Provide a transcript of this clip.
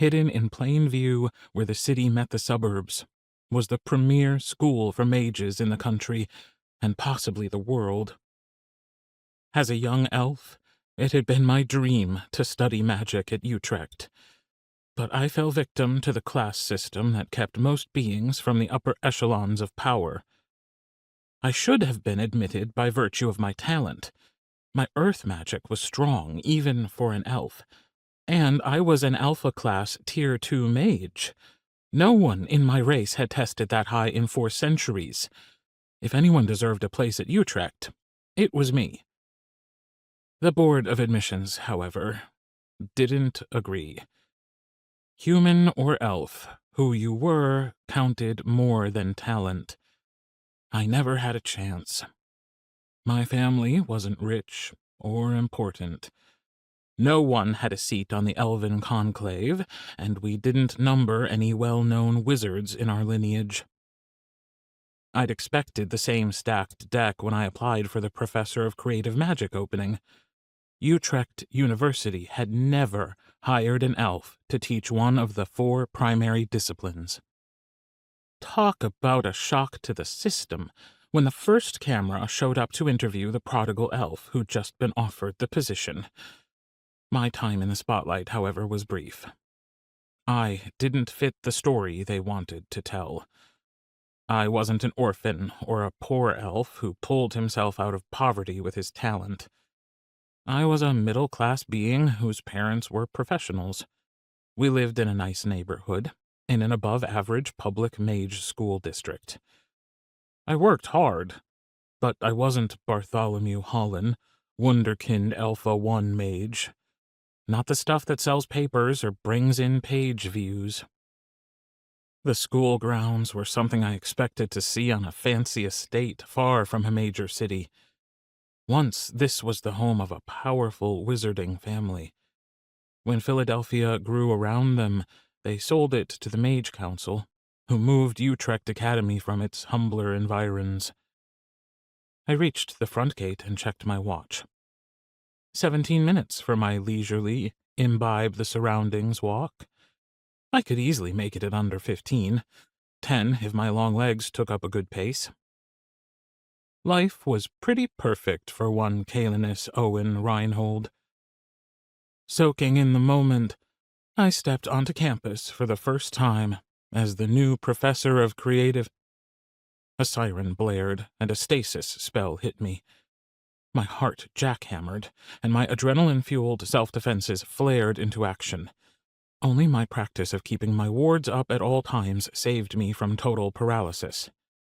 hidden in plain view where the city met the suburbs, was the premier school for mages in the country, and possibly the world. As a young elf, it had been my dream to study magic at Utrecht, but I fell victim to the class system that kept most beings from the upper echelons of power. I should have been admitted by virtue of my talent. My earth magic was strong, even for an elf, and I was an Alpha-class Tier 2 mage. No one in my race had tested that high in 4 centuries. If anyone deserved a place at Utrecht, it was me. The Board of Admissions, however, didn't agree. Human or elf, who you were counted more than talent. I never had a chance. My family wasn't rich or important. No one had a seat on the Elven Conclave, and we didn't number any well-known wizards in our lineage. I'd expected the same stacked deck when I applied for the Professor of Creative Magic opening. Utrecht University had never hired an elf to teach one of the 4 primary disciplines. Talk about a shock to the system when the first camera showed up to interview the prodigal elf who'd just been offered the position. My time in the spotlight, however, was brief. I didn't fit the story they wanted to tell. I wasn't an orphan or a poor elf who pulled himself out of poverty with his talent. I was a middle-class being whose parents were professionals. We lived in a nice neighborhood, in an above-average public mage school district. I worked hard, but I wasn't Bartholomew Hollen, Wunderkind Alpha 1 mage. Not the stuff that sells papers or brings in page views. The school grounds were something I expected to see on a fancy estate far from a major city. Once this was the home of a powerful wizarding family. When Philadelphia grew around them, they sold it to the Mage Council, who moved Utrecht Academy from its humbler environs. I reached the front gate and checked my watch. 17 minutes for my leisurely, imbibe the surroundings walk. I could easily make it at under 15, 10 if my long legs took up a good pace. Life was pretty perfect for one Caelinus Reinhold. Soaking in the moment, I stepped onto campus for the first time as the new professor of creative. A siren blared, and a stasis spell hit me. My heart jackhammered, and my adrenaline-fueled self-defenses flared into action. Only my practice of keeping my wards up at all times saved me from total paralysis.